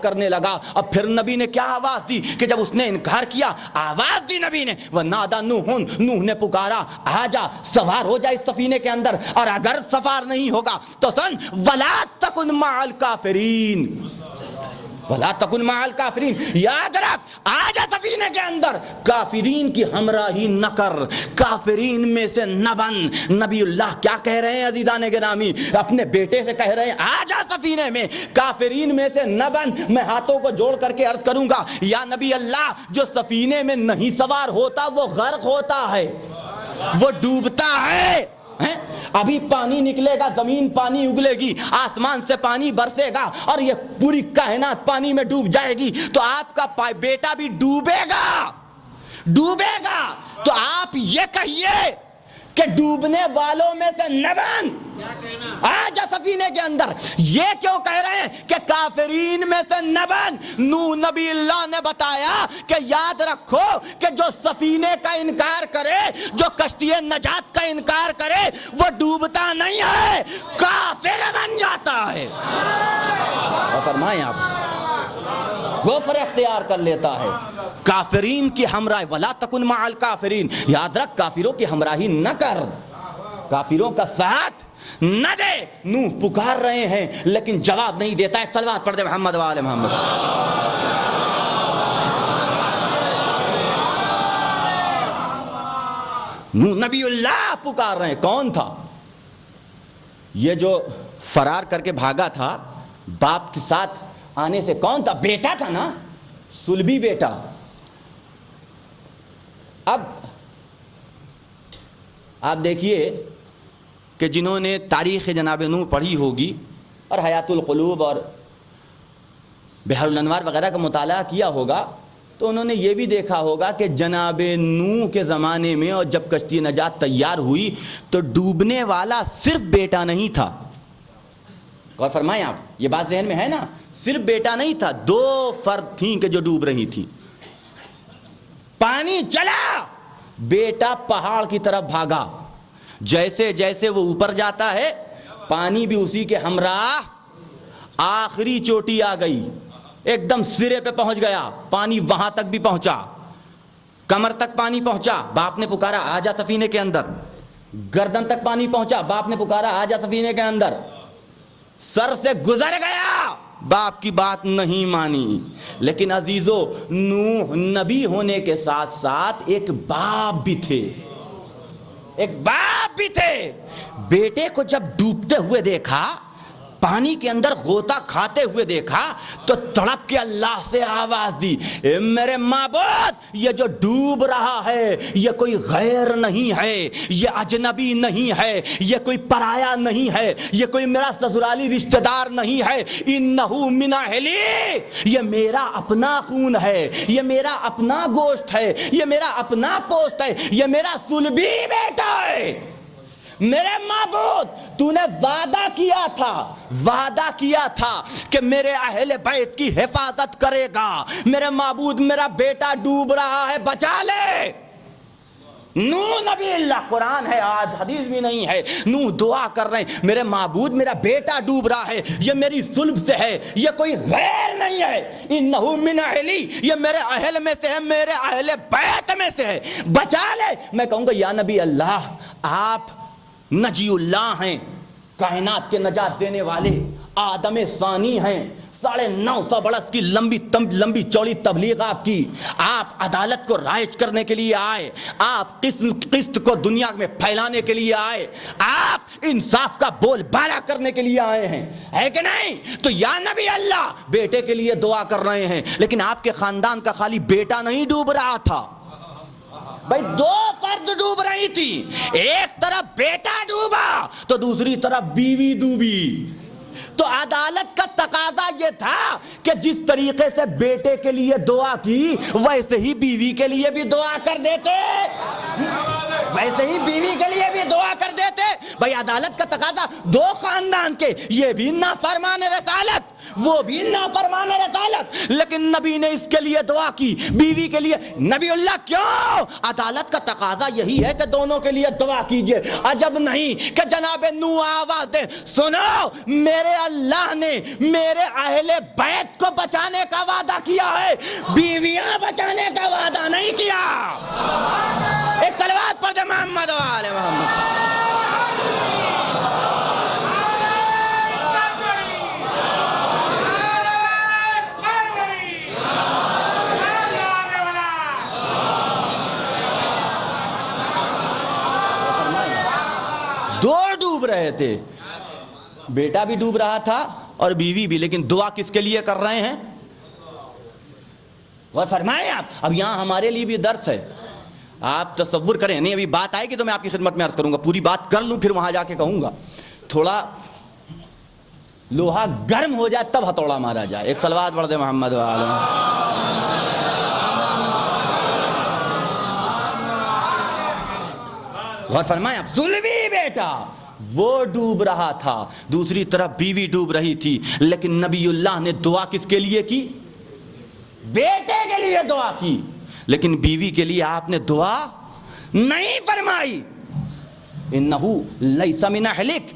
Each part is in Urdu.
کرنے لگا. اب پھر نبی نے کیا آواز دی کہ جب اس نے انکار کیا, آواز دی نبی نے, وَنَادَى نُوحٌ, نوح نے پکارا, آ جا سوار ہو جا اس سفینے کے اندر, اور اگر سوار نہیں ہوگا تو سن, وَلَا تَكُنْ مَعَ الْكَافِرِينَ, وَلَا تَكُنْ مَعَ الْكَافِرِينَ, یاد رکھ, آ جا سفینے کے اندر, کافرین کی ہمراہی نہ کر, کافرین میں سے نہ بن. نبی اللہ کیا کہہ رہے ہیں عزیزان گرامی, اپنے بیٹے سے کہہ رہے ہیں آ جا سفینے میں, کافرین میں سے نہ بن. میں ہاتھوں کو جوڑ کر کے عرض کروں گا, یا نبی اللہ, جو سفینے میں نہیں سوار ہوتا وہ غرق ہوتا ہے, وہ ڈوبتا ہے. ابھی پانی نکلے گا, زمین پانی اگلے گی, آسمان سے پانی برسے گا, اور یہ پوری کائنات پانی میں ڈوب جائے گی, تو آپ کا بیٹا بھی ڈوبے گا, ڈوبے گا. تو آپ یہ کہیے کہ ڈوبنے والوں میں سے نہ بن, آ جا سفینے کے اندر. یہ کیوں کہہ رہے ہیں کہ کافرین میں سے نہ بن؟ نوح نبی اللہ نے بتایا کہ یاد رکھو کہ جو سفینے کا انکار کرے, جو کشتی نجات کا انکار کرے, وہ ڈوبتا نہیں ہے, کافر بن جاتا ہے. اور فرمائیں آپ, کفر اختیار کر لیتا ہے. کافرین کی ہمراہی, وَلَا تَكُنْ مَعَ الْكَافِرِينَ, یاد رکھ کافروں کی ہمراہی نہ کر, کافروں کا ساتھ نہ دے. نوح پکار رہے ہیں لیکن جواب نہیں دیتا. ایک صلوات پڑھ دے محمد و آل محمد. نوح نبی اللہ پکار رہے ہیں. کون تھا یہ جو فرار کر کے بھاگا تھا باپ کے ساتھ آنے سے؟ کون تھا؟ بیٹا تھا نا, صلبی بیٹا. اب آپ دیکھیے کہ جنہوں نے تاریخ جناب نوح پڑھی ہوگی اور حیات القلوب اور بحر الانوار وغیرہ کا مطالعہ کیا ہوگا, تو انہوں نے یہ بھی دیکھا ہوگا کہ جناب نوح کے زمانے میں اور جب کشتی نجات تیار ہوئی تو ڈوبنے والا صرف بیٹا نہیں تھا. غور فرمائیں آپ, یہ بات ذہن میں ہے نا, صرف بیٹا نہیں تھا, دو فرد تھیں کہ جو ڈوب رہی تھیں. پانی چلا, بیٹا پہاڑ کی طرف بھاگا, جیسے جیسے وہ اوپر جاتا ہے پانی بھی اسی کے ہمراہ, آخری چوٹی آ گئی, ایک دم سرے پہ پہنچ گیا, پانی وہاں تک بھی پہنچا, کمر تک پانی پہنچا. باپ نے پکارا آ جا سفینے کے اندر. گردن تک پانی پہنچا, باپ نے پکارا آ جا سفینے کے اندر. سر سے گزر گیا, باپ کی بات نہیں مانی. لیکن عزیزو, نوح نبی ہونے کے ساتھ ساتھ ایک باپ بھی تھے, ایک باپ بھی تھے. بیٹے کو جب ڈوبتے ہوئے دیکھا, پانی کے اندر غوطہ کھاتے ہوئے دیکھا, تو تڑپ کے اللہ سے آواز دی, اے میرے معبود, یہ جو ڈوب رہا ہے یہ کوئی غیر نہیں ہے, یہ اجنبی نہیں ہے, یہ کوئی پرایا نہیں ہے, یہ کوئی میرا سسرالی رشتہ دار نہیں ہے, انہو من اہلی, یہ میرا اپنا خون ہے, یہ میرا اپنا گوشت ہے, یہ میرا اپنا پوست ہے, یہ میرا صلبی بیٹا ہے. میرے معبود, تو نے وعدہ کیا تھا کہ میرے اہل بیت کی حفاظت کرے گا. میرے معبود, میرا بیٹا ڈوب رہا ہے, بچا لے. نوح نبی اللہ, قرآن ہے آج, حدیث بھی نہیں ہے, نوح دعا کر رہے ہیں, میرے معبود میرا بیٹا ڈوب رہا ہے, یہ میری صلب سے ہے, یہ کوئی غیر نہیں ہے, انہو من اہلی, یہ میرے اہل میں سے ہے, میرے اہل بیت میں سے ہے, بچا لے. میں کہوں گا یا نبی اللہ, آپ نجی اللہ ہیں, کائنات کے نجات دینے والے, آدم ثانی ہیں, 950 برس کی لمبی چوڑی تبلیغ آپ کی, آپ عدالت کو رائج کرنے کے لیے آئے, آپ قسط کو دنیا میں پھیلانے کے لیے آئے, آپ انصاف کا بول بالا کرنے کے لیے آئے ہیں, ہے کہ نہیں؟ تو یا نبی اللہ, بیٹے کے لیے دعا کر رہے ہیں, لیکن آپ کے خاندان کا خالی بیٹا نہیں ڈوب رہا تھا بھائی, دو فرد ڈوب رہی تھی, ایک طرف بیٹا ڈوبا تو دوسری طرف بیوی ڈوبی. تو عدالت کا تقاضا یہ تھا کہ جس طریقے سے بیٹے کے لیے دعا کی ویسے ہی بیوی کے لیے بھی دعا کر دیتے, ویسے ہی بیوی کے لیے بھی دعا کر دیتے. بھائی عدالت کا تقاضا دو خاندان کے، یہ بھی نافرمان رسالت وہ بھی نافرمان رسالت، لیکن نبی نے اس کے لیے دعا کی، بیوی کے لیے۔ نبی اللہ کیوں؟ عدالت کا تقاضا یہی ہے کہ دونوں کے لیے دعا کیجئے۔ عجب نہیں کہ جناب نوح آواز دے، سنو میرے اللہ نے میرے اہل بیت کو بچانے کا وعدہ کیا ہے، بیویاں بچانے کا وعدہ نہیں کیا۔ ایک صلوات پڑھ دے محمد و آل محمد۔ دو ڈوب رہے تھے، بیٹا بھی ڈوب رہا تھا اور بیوی بھی، لیکن دعا کس کے لیے کر رہے ہیں؟ وہ فرمائیں آپ۔ اب یہاں ہمارے لیے بھی درس ہے، آپ تصور کریں، نہیں ابھی بات آئے گی تو میں آپ کی خدمت میں عرض کروں گا، پوری بات کر لوں پھر وہاں جا کے کہوں گا، تھوڑا لوہا گرم ہو جائے تب ہتھوڑا مارا جائے۔ ایک صلوات پڑھ دے محمد و آل محمد۔ غور فرمائیں آپ، ظلمی بیٹا وہ ڈوب رہا تھا، دوسری طرف بیوی ڈوب رہی تھی، لیکن نبی اللہ نے دعا کس کے لیے کی؟ بیٹے کے لیے دعا کی، لیکن بیوی کے لیے آپ نے دعا نہیں فرمائی۔ انہو لیس من اہلک،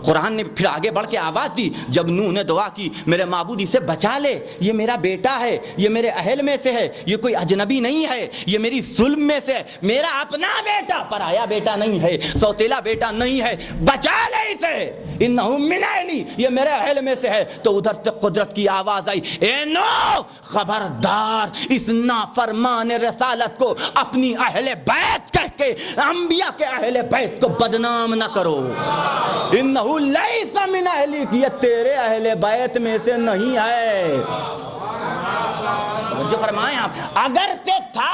قرآن نے پھر آگے بڑھ کے آواز دی جب نوح نے دعا کی، میرے معبود اسے بچا لے، یہ میرا بیٹا ہے، یہ میرے اہل میں سے ہے، یہ کوئی اجنبی نہیں ہے، یہ میری ظلم میں سے ہے، میرا اپنا بیٹا، پرایا بیٹا نہیں ہے، سوتیلا بیٹا نہیں ہے، بچا لے اسے، انہو من اہلی، یہ میرے اہل میں سے ہے۔ تو ادھر سے قدرت کی آواز آئی، اے نوح خبردار اس نافرمان رسالت کو اپنی اہل بیت کہہ کے انبیاء کے اہل بیت کو بدنام نہ کرو۔ انہو لیس من اہلک، یہ تیرے اہل بیت میں سے نہیں ہے۔ جو فرمائیں آپ، اگر سے تھا،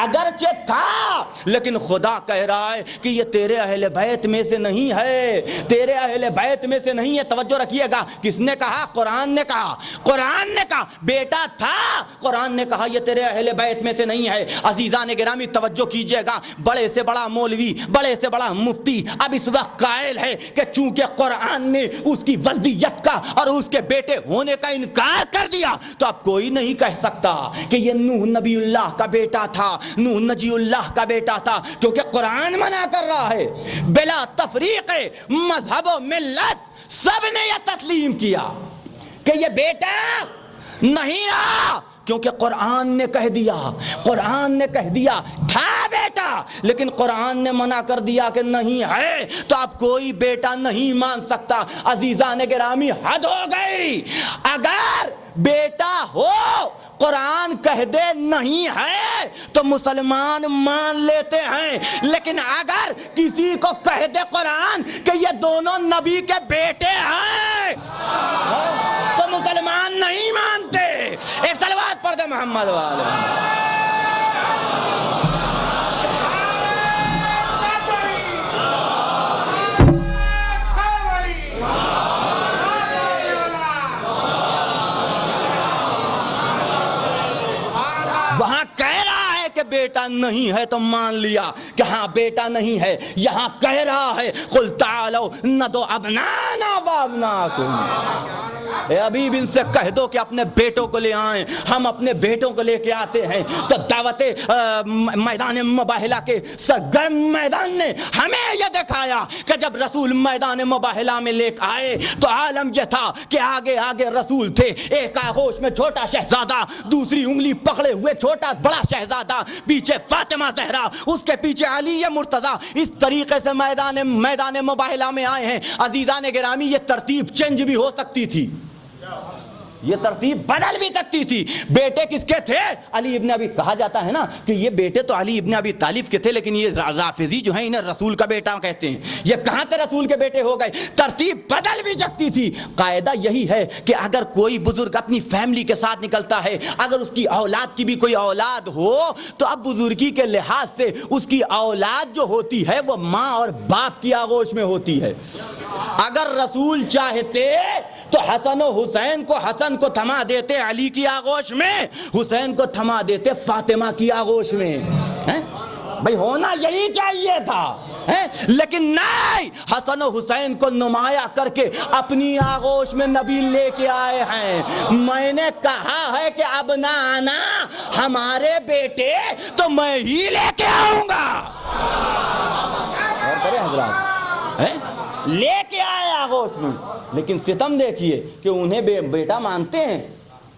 اگرچہ تھا، لیکن خدا کہہ رہا ہے کہ یہ تیرے اہل بیت میں سے نہیں ہے، تیرے اہل بیت میں سے نہیں ہے۔ توجہ رکھیے گا، کس نے کہا؟ قرآن نے کہا، قرآن نے کہا بیٹا تھا، قرآن نے کہا یہ تیرے اہل بیت میں سے نہیں ہے۔ عزیزان گرامی توجہ کیجئے گا، بڑے سے بڑا مولوی، بڑے سے بڑا مفتی اب اس وقت قائل ہے کہ چونکہ قرآن نے اس کی ولدیت کا اور اس کے بیٹے ہونے کا انکار کر دیا تو اب کوئی نہیں کہہ سکتا کہ یہ نوح نبی اللہ کا بیٹا تھا، نوح نجی اللہ کا بیٹا تھا، کیونکہ قرآن منع کر رہا ہے۔ بلا تفریق مذہب و ملت سب نے یہ تسلیم کیا کہ یہ بیٹا نہیں رہا، کیونکہ قرآن نے کہہ دیا، قرآن نے کہہ دیا تھا بیٹا، لیکن قرآن نے منع کر دیا کہ نہیں ہے، تو اب کوئی بیٹا نہیں مان سکتا۔ عزیزان گرامی حد ہو گئی، اگر بیٹا ہو قرآن کہہ دے نہیں ہے تو مسلمان مان لیتے ہیں، لیکن اگر کسی کو کہہ دے قرآن کہ یہ دونوں نبی کے بیٹے ہیں تو مسلمان نہیں مانتے۔ ایک صلوات پڑھ دے محمد والے۔ وہاں کہہ رہا ہے کہ بیٹا نہیں ہے تو مان لیا کہ ہاں بیٹا نہیں ہے، یہاں کہہ رہا ہے قل تعالوا ندعو ابنانا وابناکم، اے حبیب ان سے کہہ دو کہ اپنے بیٹوں کو لے آئیں، ہم اپنے بیٹوں کو لے کے آتے ہیں۔ تو دعوت میدان مباہلہ کے سرگرم میدان نے ہمیں یہ دکھایا کہ جب رسول میدان مباہلہ میں لے آئے تو عالم یہ تھا کہ آگے آگے رسول تھے، ایک آغوش میں چھوٹا شہزادہ، دوسری انگلی پکڑے ہوئے چھوٹا بڑا شہزادہ، پیچھے فاطمہ زہرا، اس کے پیچھے علی مرتضیٰ، اس طریقے سے میدان مباہلہ میں آئے ہیں۔ عزیزان گرامی یہ ترتیب چینج بھی ہو سکتی تھی، یہ ترتیب بدل بھی سکتی تھی۔ بیٹے کس کے تھے؟ علی ابن ابی، کہا جاتا ہے نا کہ یہ بیٹے تو علی ابن ابی طالب کے تھے، لیکن یہ رافضی جو ہیں انہیں رسول کا بیٹا کہتے ہیں، یہ کہاں سے رسول کے بیٹے ہو گئے؟ ترتیب بدل بھی سکتی تھی۔ قاعدہ یہی ہے کہ اگر کوئی بزرگ اپنی فیملی کے ساتھ نکلتا ہے، اگر اس کی اولاد کی بھی کوئی اولاد ہو تو اب بزرگی کے لحاظ سے اس کی اولاد جو ہوتی ہے وہ ماں اور باپ کی آغوش میں ہوتی ہے۔ اگر رسول چاہتے تو حسن و حسین کو حسن کو تھما دیتے علی کی آغوش میں، حسین کو تھما دیتے فاطمہ کی آغوش میں۔ بھئی ہونا یہی چاہیے تھا، لیکن نہیں، حسن و حسین کو نمایاں کر کے اپنی آغوش میں نبی لے کے آئے ہیں۔ میں نے کہا ہے کہ اب نہ آنا ہمارے بیٹے تو میں ہی لے کے آؤں گا۔ اور کرے حضرات، لے کے آئے آغوش میں، لیکن ستم دیکھیے کہ انہیں بیٹا مانتے ہیں۔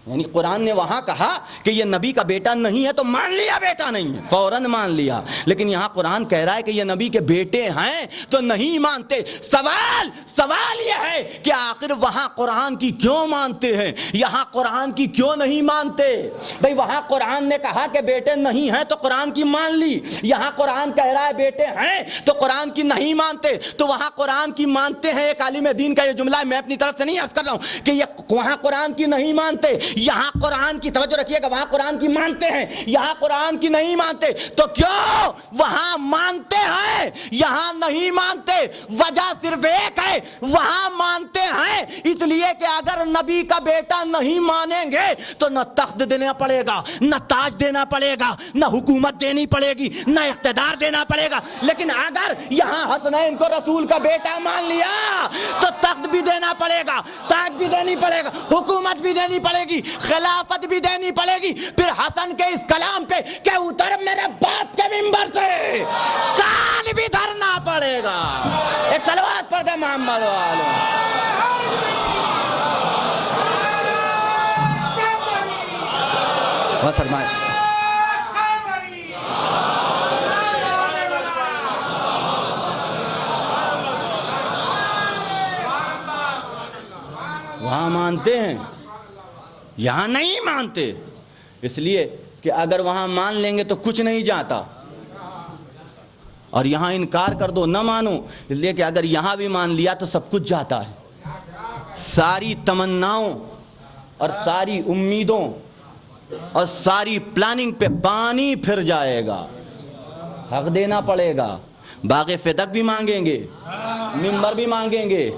یعنی قرآن نے وہاں کہا کہ یہ نبی کا بیٹا نہیں ہے تو مان لیا بیٹا نہیں ہے، فوراً مان لیا، لیکن یہاں قرآن کہہ رہا ہے کہ یہ نبی کے بیٹے ہیں تو نہیں مانتے۔ سوال یہ ہے کہ آخر وہاں قرآن کی کیوں مانتے ہیں، یہاں قرآن کی کیوں نہیں مانتے؟ بھئی وہاں قرآن نے کہا کہ بیٹے نہیں ہیں تو قرآن کی مان لی، یہاں قرآن کہہ رہا ہے بیٹے ہیں تو قرآن کی نہیں مانتے، تو وہاں قرآن کی مانتے ہیں۔ ایک عالم دین کا یہ جملہ ہے، میں اپنی طرف سے نہیں عرض کر رہا ہوں کہ یہ وہاں قرآن کی نہیں مانتے، یہاں قرآن کی توجہ رکھیے گا، وہاں قرآن کی مانتے ہیں، یہاں قرآن کی نہیں مانتے۔ تو کیوں وہاں مانتے ہیں یہاں نہیں مانتے؟ وجہ صرف ایک ہے، وہاں مانتے ہیں اس لیے کہ اگر نبی کا بیٹا نہیں مانیں گے تو نہ تخت دینا پڑے گا، نہ تاج دینا پڑے گا، نہ حکومت دینی پڑے گی، نہ اقتدار دینا پڑے گا۔ لیکن اگر یہاں حسنین کو رسول کا بیٹا مان لیا تو تخت بھی دینا پڑے گا، تاج بھی دینی پڑے گا، حکومت بھی دینی پڑے گی، خلافت بھی دینی پڑے گی۔ پھر حسن کے اس کلام پہ کہ اتر میرے باپ کے منبر سے کان بھی دھرنا پڑے گا۔ ایک صلوات پڑھ دے محمد والو۔ بہت فرمائے۔ وہاں مانتے ہیں یہاں نہیں مانتے، اس لیے کہ اگر وہاں مان لیں گے تو کچھ نہیں جاتا، اور یہاں انکار کر دو نہ مانو، اس لیے کہ اگر یہاں بھی مان لیا تو سب کچھ جاتا ہے۔ ساری تمناؤں اور ساری امیدوں اور ساری پلاننگ پہ پانی پھر جائے گا، حق دینا پڑے گا۔ باغ فدق بھی مانگیں گے، منبر بھی مانگیں گے،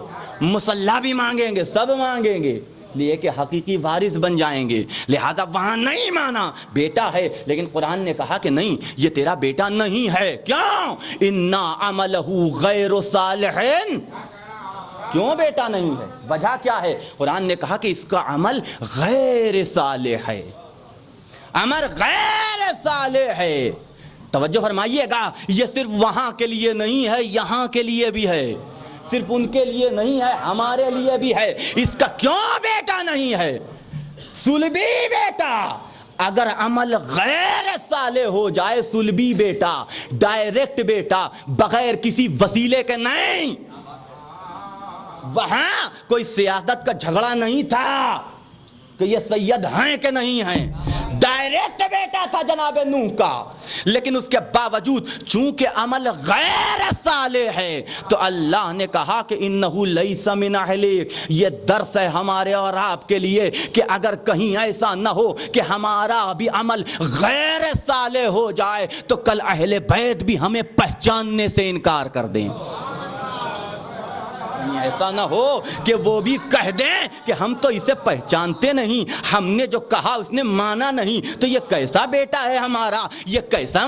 مصلی بھی مانگیں گے، سب مانگیں گے، لیے کہ حقیقی وارث بن جائیں گے۔ لہذا وہاں نہیں مانا، بیٹا ہے، لیکن قرآن نے کہا کہ نہیں یہ تیرا بیٹا نہیں ہے۔ کیوں؟ اِنَّا عَمَلَهُ غَيْرُ صَالِحٍ۔ کیوں بیٹا نہیں ہے؟ وجہ کیا ہے؟ قرآن نے کہا کہ اس کا عمل غیر صالح ہے، عمل غیر صالح ہے۔ توجہ فرمائیے گا، یہ صرف وہاں کے لیے نہیں ہے، یہاں کے لیے بھی ہے، صرف ان کے لیے نہیں ہے، ہمارے لیے بھی ہے۔ اس کا کیوں بیٹا نہیں ہے؟ سلبی بیٹا اگر عمل غیر صالح ہو جائے، سلبی بیٹا، ڈائریکٹ بیٹا، بغیر کسی وسیلے کے نہیں۔ وہاں کوئی سیاست کا جھگڑا نہیں تھا کہ یہ سید ہیں کہ نہیں ہیں، ڈائریکٹ بیٹا تھا جناب نوح کا، لیکن اس کے باوجود چونکہ عمل غیر صالح ہے تو اللہ نے کہا کہ انہو لیس من اہلک۔ یہ درس ہے ہمارے اور آپ کے لیے کہ اگر کہیں ایسا نہ ہو کہ ہمارا بھی عمل غیر صالح ہو جائے تو کل اہل بیت بھی ہمیں پہچاننے سے انکار کر دیں، ایسا نہ ہو کہ وہ بھی کہہ دیں کہ ہم تو اسے پہچانتے نہیں، ہم نے جو کہا اس نے مانا نہیں، تو یہ کیسا بیٹا ہے ہمارا، یہ کیسا